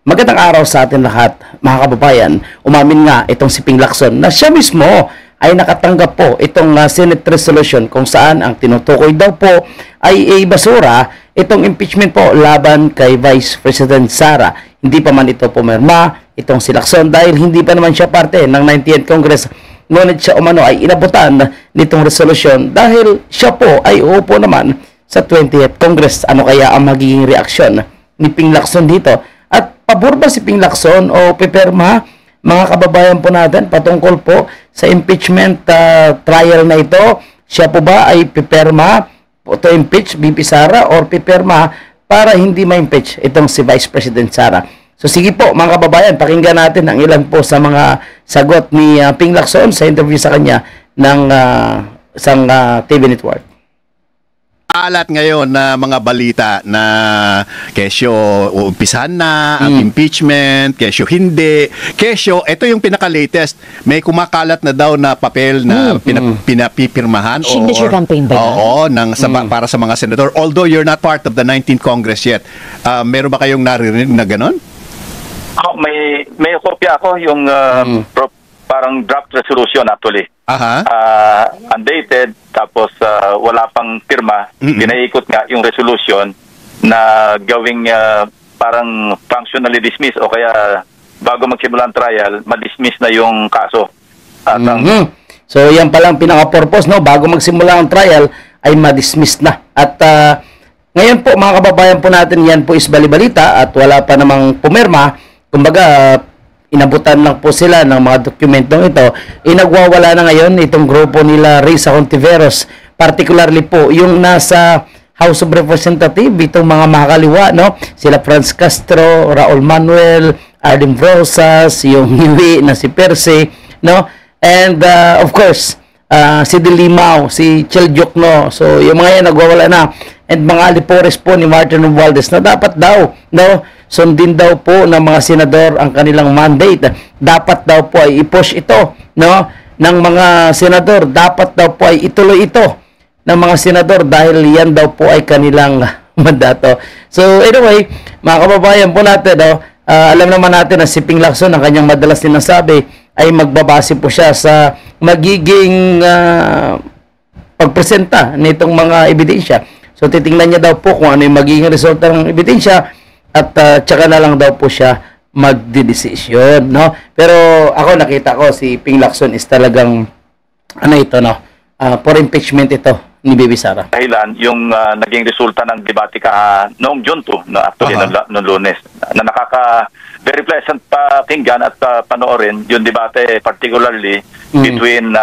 Magandang araw sa atin lahat, mga kababayan. Umamin nga itong si Ping Lacson na siya mismo ay nakatanggap po itong Senate resolution kung saan ang tinutukoy daw po ay basura itong impeachment po laban kay Vice President Sara. Hindi pa man ito pumirma itong si Lacson dahil hindi pa naman siya parte ng 90th Congress. Ngunit siya umano ay inabutan nitong resolution dahil siya po ay uupo naman sa 20th Congress. Ano kaya ang magiging reaksyon ni Ping Lacson dito? At pabor ba si Ping Lacson o pipirma, mga kababayan po natin, patungkol po sa impeachment trial na ito? Siya po ba ay pipirma to impeach VP Sara or pipirma para hindi ma-impeach itong si Vice President Sara? So sige po mga kababayan, pakinggan natin ang ilan po sa mga sagot ni Ping Lacson sa interview sa kanya ng isang TV network. Alat ngayon na mga balita na kesyo uumpisahan na ang impeachment, kesyo hindi. Kesyo, ito yung pinaka-latest. May kumakalat na daw na papel na pinapipirmahan. Signature campaign ba yan? Oo, para sa mga senador. Although you're not part of the 19th Congress yet. Meron ba kayong naririnig na ganon? Oh, may kopya ako yung parang draft resolution actually. Undated, tapos wala pang pirma. Pinaikot nga yung resolution na gawing parang functionally dismiss o kaya bago magsimula ang trial, ma-dismiss na yung kaso. So yan palang pinaka-purpose, no? Bago magsimula ang trial ay ma-dismiss na. At ngayon po mga kababayan po natin, yan po is balibalita at wala pa namang pumirma. Kumbaga, inabutan lang po sila ng mga dokumentong ito. Nagwawala na ngayon itong grupo nila Risa Hontiveros, particularly po yung nasa House of Representatives, itong mga makakaliwa, no? Sila Franz Castro, Raul Manuel, Arden Rosas, yung hiwi na si Percy, no? And of course, si Dilimao, si Cheljok, no? So yung mga yan nagwawala na. And mga alipores po ni Martin Romualdez na dapat daw, no? Sundin daw po ng mga senador ang kanilang mandate. Dapat daw po ay i-push ito, no? Ng mga senador. Dapat daw po ay ituloy ito ng mga senador dahil yan daw po ay kanilang mandato. So anyway, mga kababayan po natin, no? Alam naman natin na si Ping Lacson, ang kanyang madalas sinasabi, ay magbabase po siya sa magiging pagpresenta nitong mga ebidensya. So titingnan niya daw po kung ano yung magiging resulta ng ebidensya at tsaka na lang daw po siya magdidesisyon, no? Pero ako nakita ko si Ping Lacson is talagang ano ito, no? For impeachment ito ni VP Sara. Dahilan yung naging resulta ng debate noong June 2, no, actually noong Lunes, na very pleasant pakinggan at panoorin yung debate, particularly between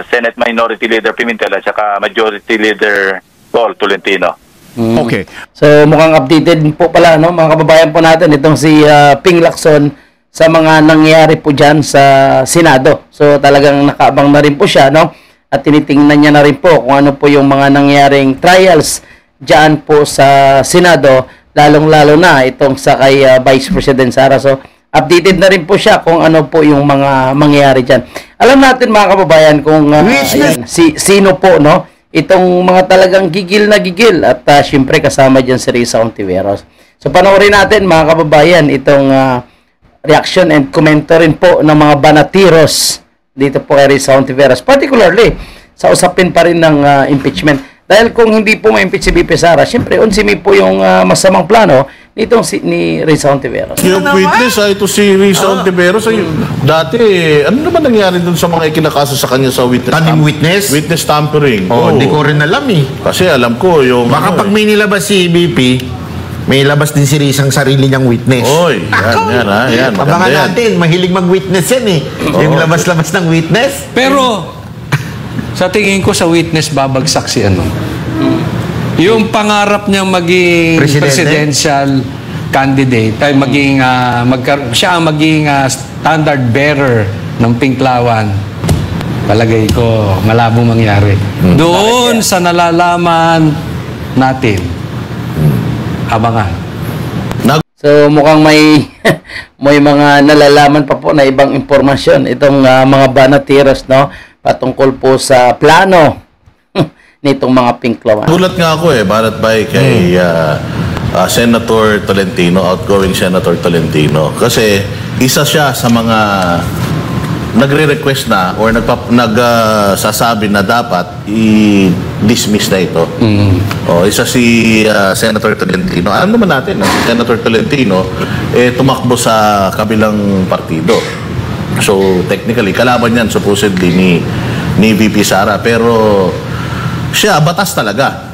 Senate Minority Leader Pimentel at saka Majority Leader Paul Tolentino. Okay. So mukhang updated po pala, no, mga kababayan po natin itong si Ping Lacson sa mga nangyayari po dyan sa Senado. So talagang nakaabang na rin po siya, no? At tinitingnan niya na rin po kung ano po yung mga nangyaring trials dyan po sa Senado, lalong-lalo na itong sa kay Vice President Sara. So updated na rin po siya kung ano po yung mga mangyayari dyan. Alam natin mga kababayan kung ayan, sino po, no? Itong mga talagang gigil na gigil at syempre kasama dyan si Risa Hontiveros. So panoorin natin mga kababayan itong reaction and commentary po ng mga banatiros dito po kay Risa Hontiveros, particularly sa usapin pa rin ng impeachment. Dahil kung hindi po ma-impeach si VP Sara, syempre unsimi po yung masamang plano nitong ni Risa Hontiveros. Yung witness, ito si Risa Hontiveros, dati, ano naman nangyari dun sa mga ikinakaso sa kanya sa witness? Kaning witness? Witness tampering. Hindi ko rin alam eh. Kasi alam ko yung... Baka pag may nilabas si BP, may labas din si Risang sarili niyang witness. Oy, yan, maganda abangan yan. natin, mahilig mag-witness yan eh. Yung labas-labas ng witness. Pero, sa tingin ko sa witness babagsak si ano. Yung pangarap niyang maging presidential candidate, ay maging, siya ang maging standard bearer ng Pinklawan, palagay ko malabo mangyari. Doon sa nalalaman natin, abangan. So mukhang may mga nalalaman pa po na ibang impormasyon itong mga banatiros, no? Patungkol po sa plano nitong mga Pinklawan. Gulat nga ako Banat Bay kay Senator Tolentino, outgoing Senator Tolentino. Kasi isa siya sa mga nagre-request na or nagsasabi na dapat i-dismiss na ito. Isa si Senator Tolentino. Alam naman natin, si Senator Tolentino tumakbo sa kabilang partido. So technically, kalaban yan supposedly ni VP Sara. Pero siya, batas talaga.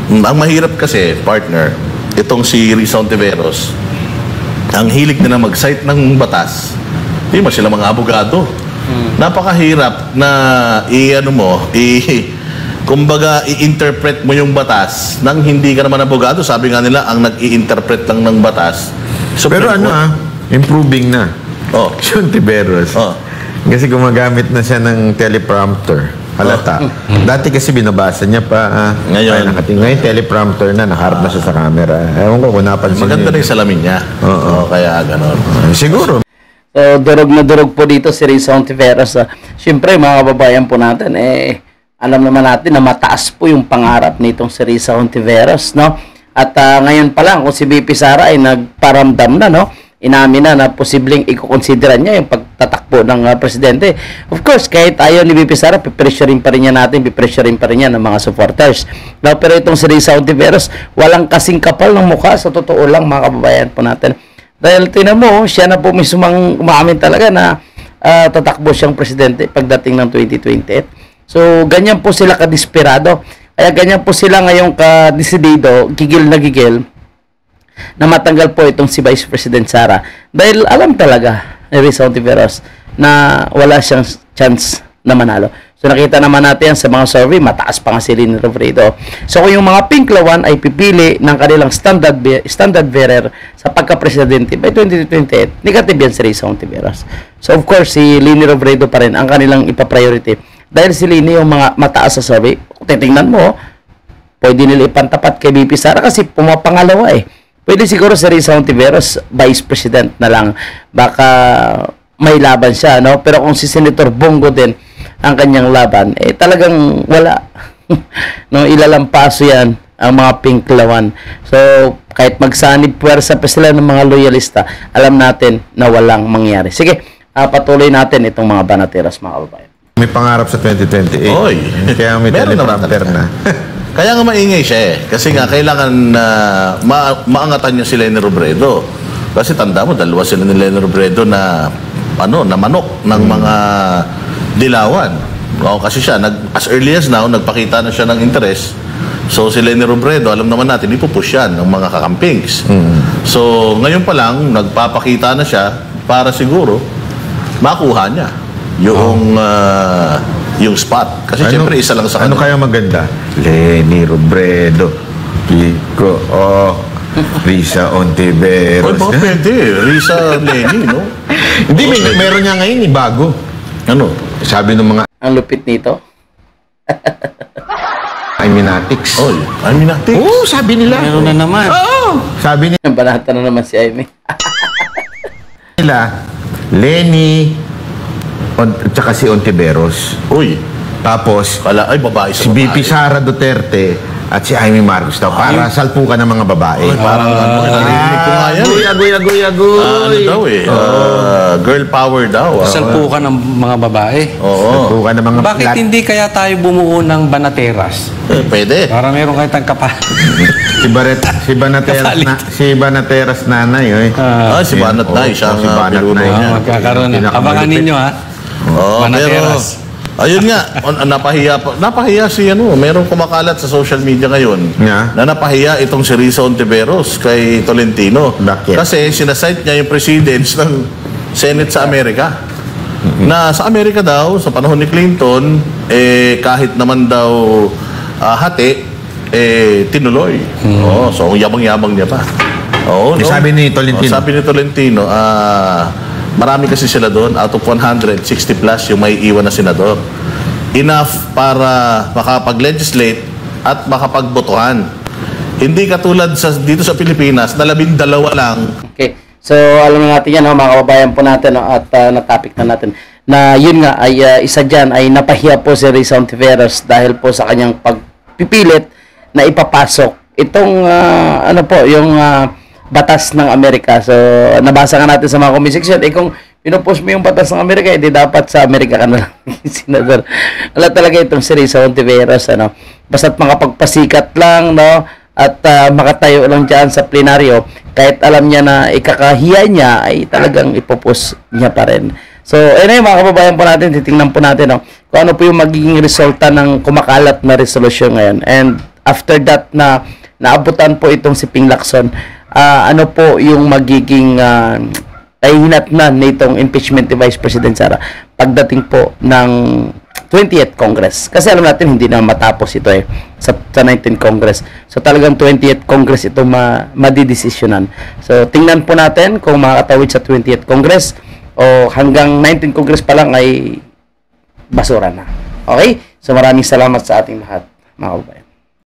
Ang mahirap kasi, partner, itong si Risa Ontiveros, ang hilig nila mag-cite ng batas. Di ba sila mga abogado? Napakahirap na kumbaga i-interpret mo yung batas nang hindi ka naman abogado. Sabi nga nila, ang nag-i-interpret lang ng batas. Pero improving na. Si Ontiveros. Kasi gumagamit na siya ng teleprompter. Halata. Dati kasi binabasa niya pa. Ngayon, teleprompter na, nakaharap na siya sa camera. Ewan ko kung napansin niya. Maganda na yung salamin niya. Kaya gano'n. Siguro. So, durog na durog po dito si Risa Ontiveros. Siyempre, mga kababayan po natin, alam naman natin na mataas po yung pangarap nitong si Risa Ontiveros, no? At ngayon pa lang, kung si VP Sara ay nagparamdam na, no? Inamin na posibleng ikukonsideran niya yung pagtatakbo ng presidente. Of course, kahit ayaw ni VP Sara, pipressurein pa rin niya natin, pipressurein pa rin niya ng mga supporters. No, pero itong si Risa Ontiveros, walang kasing kapal ng mukha, sa totoo lang, mga kababayan po natin. Dahil tinan mo, siya na po mismo umaamin talaga na tatakbo siyang presidente pagdating ng 2028. So, ganyan po sila kadesperado. Kaya ganyan po sila ngayong kadesidido, gigil na gigil, na matanggal po itong si Vice President Sara. Dahil alam talaga ni Risa Ontiveros na wala siyang chance na manalo. So nakita naman natin sa mga survey, mataas pa nga si Leni Robredo. So kung yung mga pink lawan ay pipili ng kanilang standard bearer sa pagka-presidente by 2028, negative yan si Risa Ontiveros. So of course, si Leni Robredo pa rin ang kanilang ipapriority. Dahil si Leni yung mga mataas sa survey, kung titingnan mo, pwede nila ipantapat kay VP Sara kasi pumapangalawa Pwede siguro si Risa Ontiveros, Vice President na lang. Baka may laban siya, no? Pero kung si Senator Bongo din ang kanyang laban, talagang wala. No, ilalampaso yan ang mga pink lawan. So, kahit magsanib puwersa pa sila ng mga loyalista, alam natin na walang mangyari. Sige, patuloy natin itong mga banateras, mga kababayan. May pangarap sa 2028. Kaya may teleprompter na. Kaya nga maingay siya Kasi nga kailangan maangatan niya si Leni Robredo. Kasi tanda mo, dalawa sila ni Leni Robredo na na manok ng mga dilawan. Kasi siya, as early as now, nagpakita na siya ng interest. So si Leni Robredo, alam naman natin, ipupush yan ng mga kakampings. So ngayon pa lang, nagpapakita na siya para siguro makuha niya yung spot. Kasi siyempre isa lang sa kanya. Ano kaya maganda? Leni Robredo, Pico, Risa Ontiveros. Baka pwede. Risa, Leni, no? Hindi, meron niya ngayon bago. Ano? Sabi ng mga Ang lupit nito. Iminatics. Iminatics? Oo, sabi nila. Meron na naman. Sabi Banata na naman si Aimee. nila, Leni, tsaka si Ontiveros. Tapos, babae sa si VP Sara Duterte at si Amy Marcos daw para salpukan ng mga babae. Parang narinig ko nga yan. Agoy. Girl power daw. Salpukan ng mga babae. Salpukan ng mga Bakit hindi kaya tayo bumuo ng banateras? Pwede. Para meron kayo tayong kapal. si Banateras nanay. Si Banat Nay. Siya si Banat Nay. Magkakaroon na. Abangan ninyo Banateras. Ayun nga, napahiya si merong kumakalat sa social media ngayon na napahiya itong si Risa Ontiveros kay Tolentino. Bakit? Kasi sinasite niya yung presidents ng Senate sa Amerika. Na sa Amerika daw, sa panahon ni Clinton, kahit naman daw tinuloy. So yabang-yabang niya pa. Sabi ni Tolentino. Marami kasi sila doon, out of 160 plus yung may iwan na senador. Enough para makapag-legislate at makapagbotohan. Hindi katulad dito sa Pilipinas na 12 lang. Okay. So, alam natin yan, mga kababayan po natin at na-topic na natin na yun nga ay isa dyan ay napahiya po si Risa Ontiveros dahil po sa kanyang pagpipilit na ipapasok itong ano po, yung batas ng Amerika. So, nabasa nga natin sa mga comment section. Kung pinupost mo yung batas ng Amerika, hindi dapat sa Amerika ka na lang, Senador. Wala talaga itong si Risa Hontiveros, ano. Basta't makapagpasikat lang, no, at makatayo lang dyan sa plenaryo, kahit alam niya na ikakahiya niya, ay talagang ipopost niya pa rin. So, anyway, mga kababayan po natin, titingnan po natin, no, kung ano po yung magiging resulta ng kumakalat na resolution ngayon. And after that na naabutan po itong si Ping Lacson, ano po yung magiging ay hinatnan nitong impeachment ni Vice President Sara pagdating po ng 20th Congress. Kasi alam natin hindi na matapos ito sa 19th Congress. So talagang 20th Congress ito madidesisyonan. So tingnan po natin kung makakatawid sa 20th Congress o hanggang 19th Congress pa lang ay basura na. Okay? So maraming salamat sa ating lahat, mga kababayan.